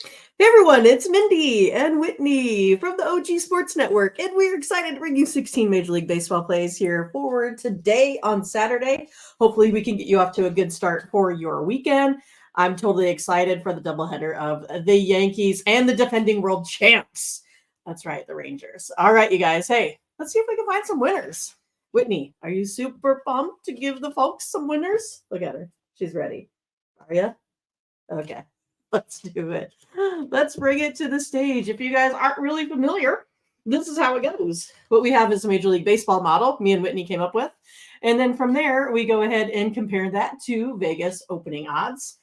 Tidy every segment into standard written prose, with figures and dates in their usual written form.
Hey everyone, it's Mindy and Whitney from the OG Sports Network, and we're excited to bring you 16 Major League Baseball plays here for today on Saturday. Hopefully, we can get you off to a good start for your weekend. I'm totally excited for the doubleheader of the Yankees and the defending world champs. That's right, the Rangers. All right, you guys. Hey, let's see if we can find some winners. Whitney, are you super pumped to give the folks some winners? Look at her. She's ready. Are you? Okay. Let's do it. Let's bring it to the stage. If you guys aren't really familiar, this is how it goes. What we have is a Major League Baseball model me and Whitney came up with. And then from there, we go ahead and compare that to Vegas opening odds.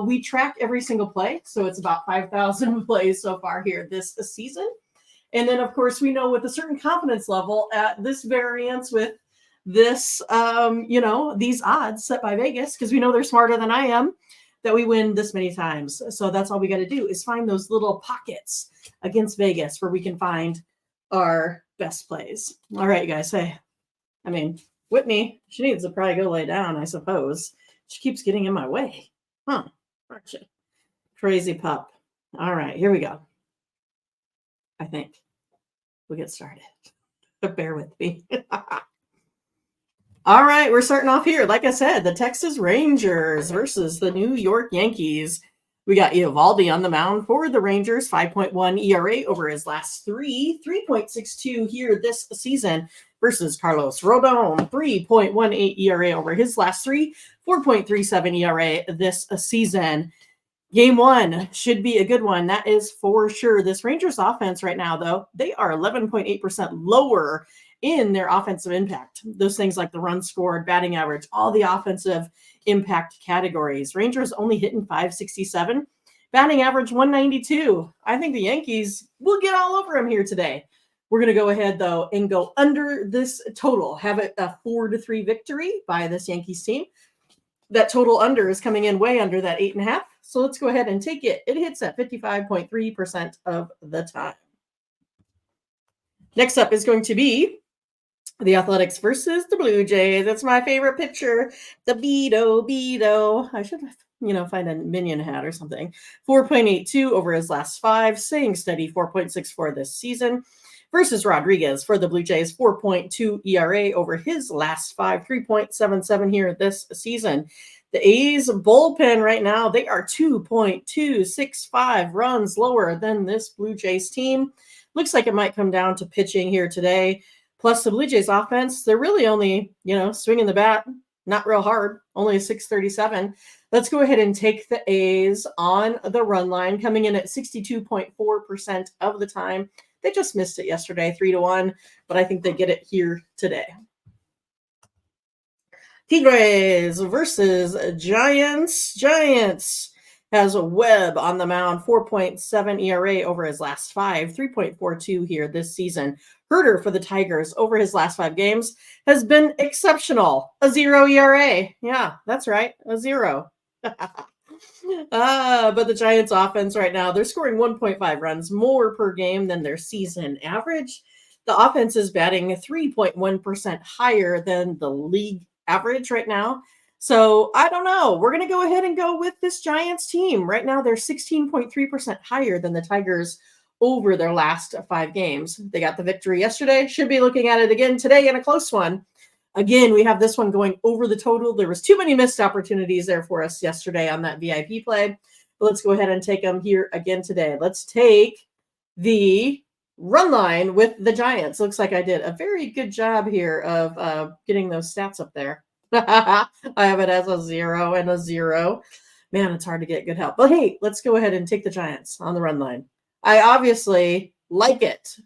We track every single play. So it's about 5,000 plays so far here this season. And then, of course, we know with a certain confidence level at this variance with this, these odds set by Vegas, because we know they're smarter than I am, that we win this many times. So that's all we got to do is find those little pockets against Vegas where we can find our best plays. All right, you guys. Hey, Whitney, she needs to probably go lay down, I suppose. She keeps getting in my way. Huh? Aren't you? Crazy pup. All right, here we go. I think we'll get started. But bear with me. All right, we're starting off here. Like I said, the Texas Rangers versus the New York Yankees. We got Eovaldi on the mound for the Rangers, 5.1 ERA over his last three, 3.62 here this season versus Carlos Rodon, 3.18 ERA over his last three, 4.37 ERA this season. Game one should be a good one. That is for sure. This Rangers offense right now, though, they are 11.8% lower in their offensive impact. Those things like the run scored, batting average, all the offensive impact categories. Rangers only hitting 567, batting average 192. I think the Yankees will get all over them here today. We're going to go ahead, though, and go under this total. Have it a 4-3 victory by this Yankees team. That total under is coming in way under that 8.5. So let's go ahead and take it. It hits at 55.3% of the time. Next up is going to be the Athletics versus the Blue Jays. That's my favorite picture. The Beto. I should, find a minion hat or something. 4.82 over his last five, staying steady 4.64 this season. Versus Rodriguez for the Blue Jays, 4.2 ERA over his last five, 3.77 here this season. The A's bullpen right now, they are 2.265 runs lower than this Blue Jays team. Looks like it might come down to pitching here today. Plus the Blue Jays offense, they're really only, swinging the bat, not real hard, only a 637. Let's go ahead and take the A's on the run line, coming in at 62.4% of the time. They just missed it yesterday, 3-1, but I think they get it here today. Tigres versus Giants. Giants has a Webb on the mound, 4.7 ERA over his last five, 3.42 here this season. Herder for the Tigers over his last five games has been exceptional. A 0 ERA. Yeah, that's right, a 0. But the Giants offense right now, they're scoring 1.5 runs more per game than their season average. The offense is batting 3.1% higher than the league average right now. So I don't know. We're going to go ahead and go with this Giants team. Right now, they're 16.3% higher than the Tigers over their last five games. They got the victory yesterday. Should be looking at it again today in a close one. Again, we have this one going over the total. There was too many missed opportunities there for us yesterday on that VIP play. But let's go ahead and take them here again today. Let's take the run line with the Giants. Looks like I did a very good job here of getting those stats up there. I have it as a 0 and a 0. Man, it's hard to get good help. But hey, let's go ahead and take the Giants on the run line. I obviously like it.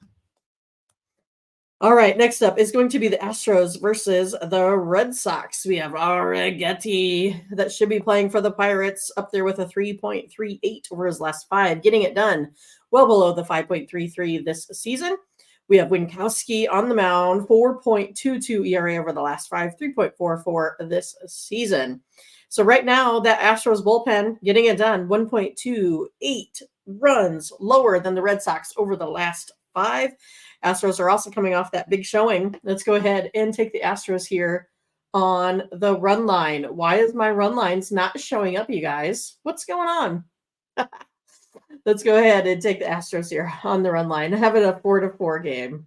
All right, next up is going to be the Astros versus the Red Sox. We have Arrighetti that should be playing for the Pirates, up there with a 3.38 over his last five, getting it done well below the 5.33 this season. We have Winkowski on the mound, 4.22 ERA over the last five, 3.44 this season. So right now, that Astros bullpen getting it done, 1.28 runs lower than the Red Sox over the last five. Astros are also coming off that big showing. Let's go ahead and take the Astros here on the run line. Why is my run lines not showing up, you guys? What's going on? Let's go ahead and take the Astros here on the run line. Have it a 4-4 game.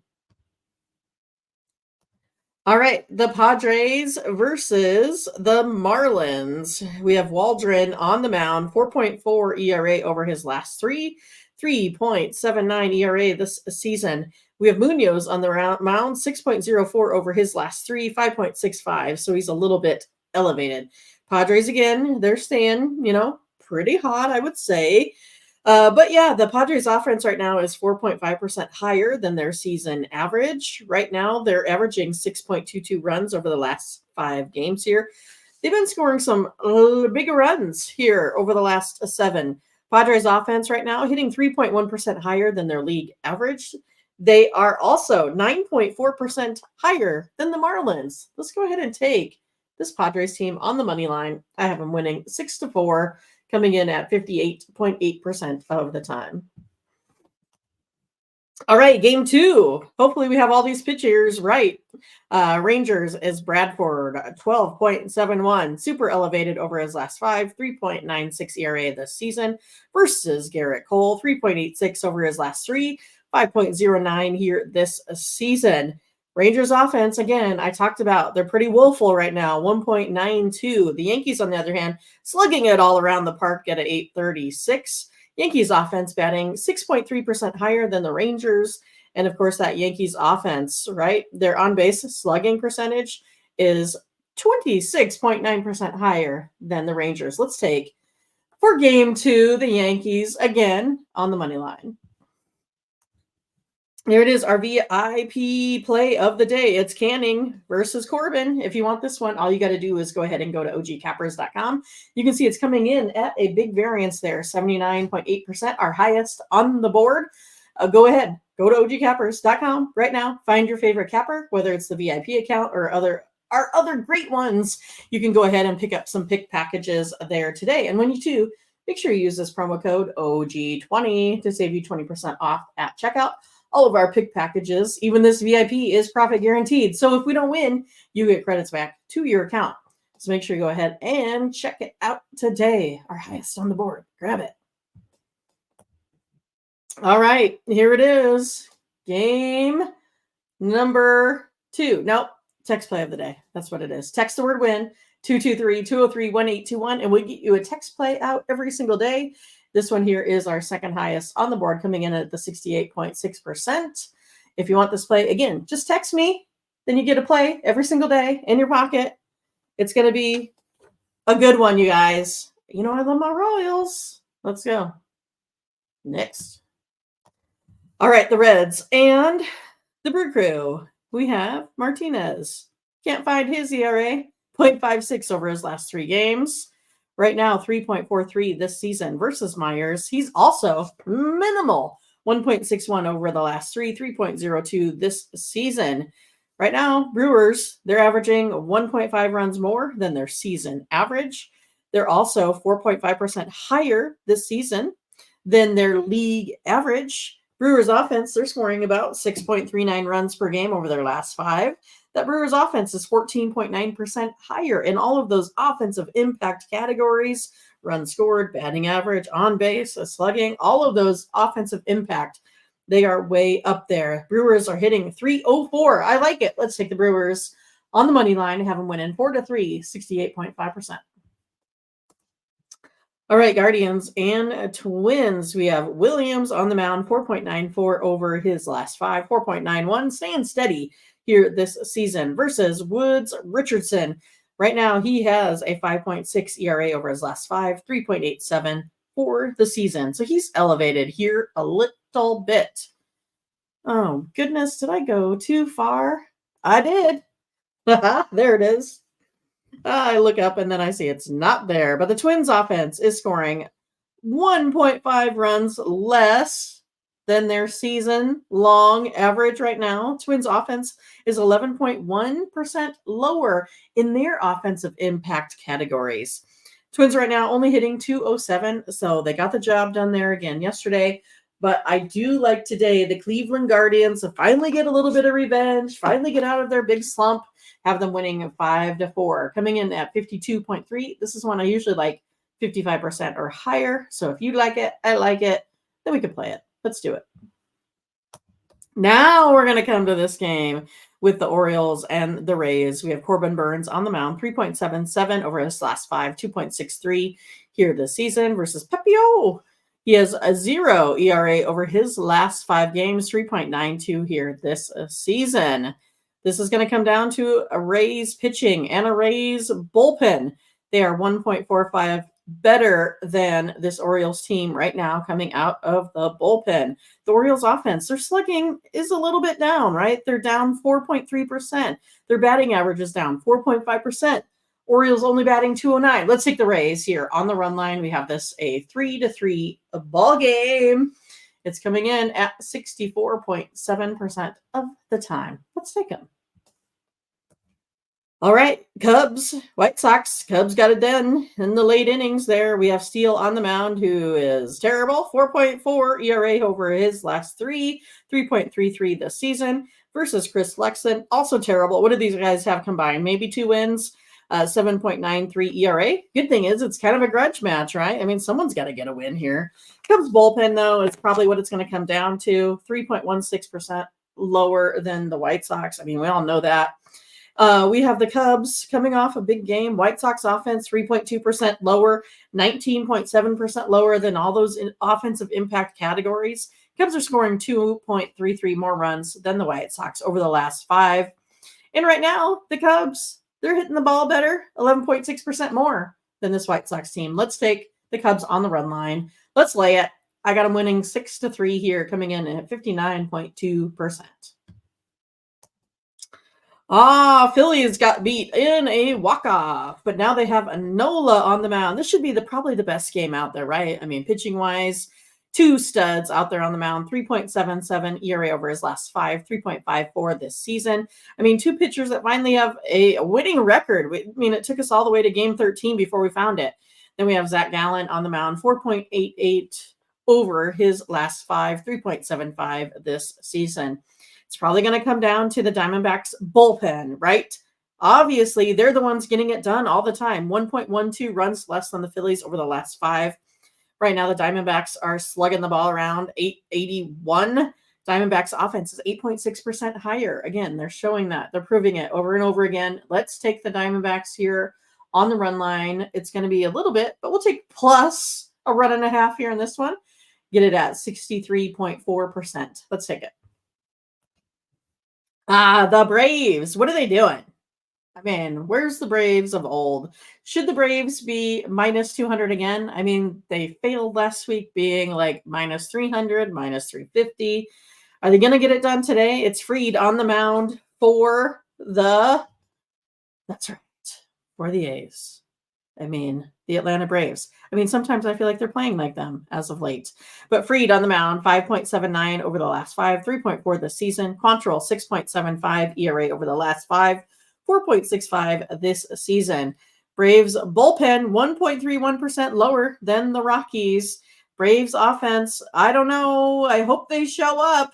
All right, the Padres versus the Marlins. We have Waldron on the mound, 4.4 ERA over his last three, 3.79 ERA this season. We have Munoz on the mound, 6.04 over his last three, 5.65. So he's a little bit elevated. Padres again, they're staying, pretty hot, I would say. But yeah, the Padres offense right now is 4.5% higher than their season average. Right now, they're averaging 6.22 runs over the last 5 games here. They've been scoring some bigger runs here over the last 7. Padres offense right now hitting 3.1% higher than their league average. They are also 9.4% higher than the Marlins. Let's go ahead and take this Padres team on the money line. I have them winning 6-4. Coming in at 58.8% of the time. All right, game 2. Hopefully we have all these pitchers right. Rangers is Bradford, 12.71, super elevated over his last 5, 3.96 ERA this season, versus Garrett Cole, 3.86 over his last 3, 5.09 here this season. Rangers offense, again, I talked about, they're pretty woeful right now, 1.92. The Yankees, on the other hand, slugging it all around the park at 836. Yankees offense batting 6.3% higher than the Rangers. And of course, that Yankees offense, right? Their on-base slugging percentage is 26.9% higher than the Rangers. Let's take, for game 2, the Yankees again on the money line. There it is, our VIP play of the day. It's Canning versus Corbin. If you want this one, all you got to do is go ahead and go to ogcappers.com. You can see it's coming in at a big variance there, 79.8%, our highest on the board. Go ahead, go to ogcappers.com right now. Find your favorite capper, whether it's the VIP account or our other great ones. You can go ahead and pick up some pick packages there today. And when you do, make sure you use this promo code OG20 to save you 20% off at checkout. All of our pick packages, even this VIP, is profit guaranteed. So if we don't win, you get credits back to your account. So make sure you go ahead and check it out today. Our highest on the board. Grab it. All right, here it is. Game number 2. Nope, text play of the day. That's what it is. Text the word win, 223-203-1821, and we get you a text play out every single day. This one here is our second highest on the board, coming in at the 68.6%. If you want this play, again, just text me. Then you get a play every single day in your pocket. It's going to be a good one, you guys. You know I love my Royals. Let's go. Next. All right, the Reds and the Brew Crew. We have Martinez. Can't find his ERA. 0.56 over his last 3 games. Right now, 3.43 this season versus Myers. He's also minimal, 1.61 over the last 3, 3.02 this season. Right now, Brewers, they're averaging 1.5 runs more than their season average. They're also 4.5% higher this season than their league average. Brewers offense, they're scoring about 6.39 runs per game over their last 5. That Brewers offense is 14.9% higher in all of those offensive impact categories: runs scored, batting average, on base, slugging, all of those offensive impact. They are way up there. Brewers are hitting 304. I like it. Let's take the Brewers on the money line and have them winning 4-3, 68.5%. All right, Guardians and Twins. We have Williams on the mound, 4.94 over his last 5, 4.91, staying steady here this season, versus Woods Richardson. Right now, he has a 5.6 ERA over his last 5, 3.87 for the season. So he's elevated here a little bit. Oh, goodness, did I go too far? I did. There it is. I look up and then I see it's not there. But the Twins offense is scoring 1.5 runs less than their season-long average right now. Twins offense is 11.1% lower in their offensive impact categories. Twins right now only hitting 207, so they got the job done there again yesterday. But I do like today the Cleveland Guardians to finally get a little bit of revenge, finally get out of their big slump, have them winning 5-4, coming in at 52.3. This is one I usually like, 55% or higher. So if you like it, I like it, then we can play it. Let's do it. Now we're going to come to this game with the Orioles and the Rays. We have Corbin Burns on the mound, 3.77 over his last 5, 2.63 here this season versus Pepio. He has a 0 ERA over his last 5 games, 3.92 here this season. This is going to come down to a Rays pitching and a Rays bullpen. They are 1.45 better than this Orioles team right now coming out of the bullpen. The Orioles offense, their slugging is a little bit down, right? They're down 4.3%. Their batting average is down 4.5%. Orioles only batting 209. Let's take the Rays here on the run line. We have this a 3-3 ball game. It's coming in at 64.7% of the time. Let's take them. All right, Cubs, White Sox. Cubs got it done in the late innings there. We have Steele on the mound, who is terrible. 4.4 ERA over his last 3, 3.33 this season, versus Chris Flexen, also terrible. What do these guys have combined? Maybe 2 wins, 7.93 ERA. Good thing is it's kind of a grudge match, right? I mean, someone's got to get a win here. Cubs bullpen, though, is probably what it's going to come down to. 3.16% lower than the White Sox. I mean, we all know that. We have the Cubs coming off a big game. White Sox offense, 3.2% lower, 19.7% lower than all those offensive impact categories. Cubs are scoring 2.33 more runs than the White Sox over the last 5. And right now, the Cubs, they're hitting the ball better, 11.6% more than this White Sox team. Let's take the Cubs on the run line. Let's lay it. I got them winning 6-3 here, coming in at 59.2%. Phillies got beat in a walk-off, but now they have a Nola on the mound. This should be probably the best game out there, right? I mean, pitching-wise, 2 studs out there on the mound, 3.77 ERA over his last 5, 3.54 this season. I mean, 2 pitchers that finally have a winning record. I mean, it took us all the way to game 13 before we found it. Then we have Zach Gallen on the mound, 4.88 over his last 5, 3.75 this season. It's probably going to come down to the Diamondbacks bullpen, right? Obviously, they're the ones getting it done all the time. 1.12 runs less than the Phillies over the last 5. Right now, the Diamondbacks are slugging the ball around 881. Diamondbacks offense is 8.6% higher. Again, they're showing that. They're proving it over and over again. Let's take the Diamondbacks here on the run line. It's going to be a little bit, but we'll take plus a run and a half here in this one. Get it at 63.4%. Let's take it. The Braves. What are they doing? I mean, where's the Braves of old? Should the Braves be minus 200 again? I mean, they failed last week being like minus 300, minus 350. Are they going to get it done today? It's Fried on the mound for that's right, for the A's. I mean, the Atlanta Braves. I mean, sometimes I feel like they're playing like them as of late. But Fried on the mound, 5.79 over the last 5, 3.4 this season. Quantrill, 6.75 ERA over the last 5, 4.65 this season. Braves bullpen, 1.31% lower than the Rockies. Braves offense, I don't know. I hope they show up.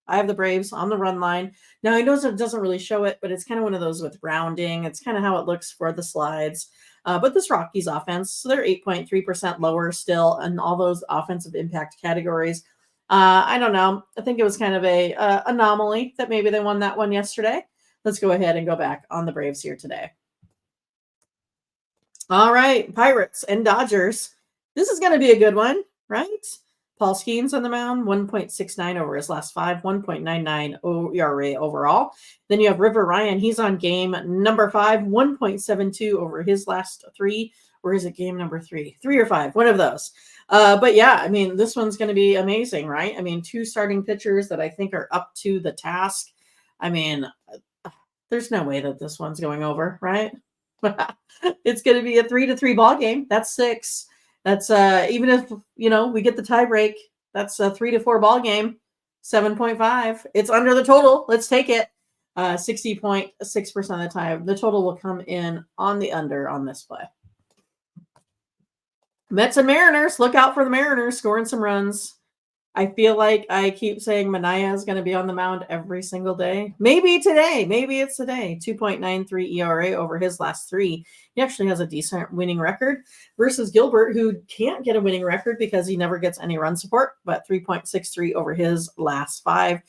I have the Braves on the run line. Now, I know it doesn't really show it, but it's kind of one of those with rounding. It's kind of how it looks for the slides. But this Rockies offense, so they're 8.3% lower still in all those offensive impact categories. I don't know. I think it was kind of a anomaly that maybe they won that one yesterday. Let's go ahead and go back on the Braves here today. All right, Pirates and Dodgers. This is going to be a good one, right? Paul Skeens on the mound, 1.69 over his last 5, 1.99 ERA overall. Then you have River Ryan. He's on game number 5, 1.72 over his last 3. Or is it game number 3? 3 or 5, one of those. But yeah, I mean, this one's going to be amazing, right? I mean, 2 starting pitchers that I think are up to the task. I mean, there's no way that this one's going over, right? It's going to be a 3-3 ball game. That's 6. That's even if, we get the tie break, that's a 3-4 ball game, 7.5. It's under the total. Let's take it. 60.6% of the time. The total will come in on the under on this play. Mets and Mariners. Look out for the Mariners scoring some runs. I feel like I keep saying Manaea is going to be on the mound every single day. Maybe today. Maybe it's today. 2.93 ERA over his last three. He actually has a decent winning record versus Gilbert, who can't get a winning record because he never gets any run support, but 3.63 over his last five.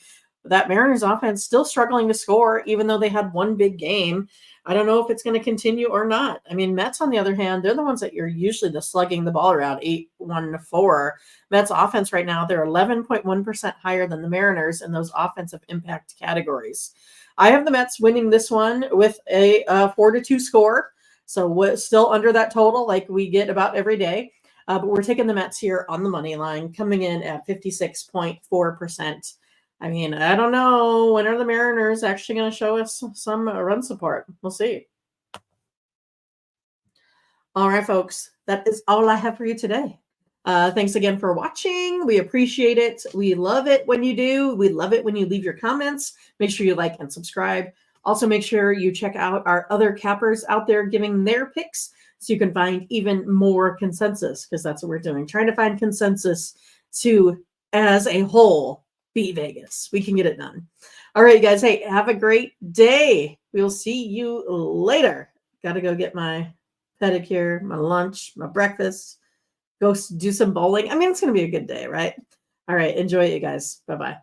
That Mariners offense still struggling to score, even though they had one big game. I don't know if it's going to continue or not. I mean, Mets, on the other hand, they're the ones that you're usually the slugging the ball around 8-1-4. Mets offense right now, they're 11.1% higher than the Mariners in those offensive impact categories. I have the Mets winning this one with a 4-2 score. So still under that total like we get about every day. But we're taking the Mets here on the money line, coming in at 56.4%. I mean, I don't know. When are the Mariners actually going to show us some run support? We'll see. All right, folks. That is all I have for you today. Thanks again for watching. We appreciate it. We love it when you do. We love it when you leave your comments. Make sure you like and subscribe. Also, make sure you check out our other cappers out there giving their picks so you can find even more consensus, because that's what we're doing, trying to find consensus to, as a whole, beat Vegas. We can get it done. All right, you guys. Hey, have a great day. We'll see you later. Got to go get my pedicure, my lunch, my breakfast, go do some bowling. I mean, it's going to be a good day, right? All right. Enjoy it, you guys. Bye-bye.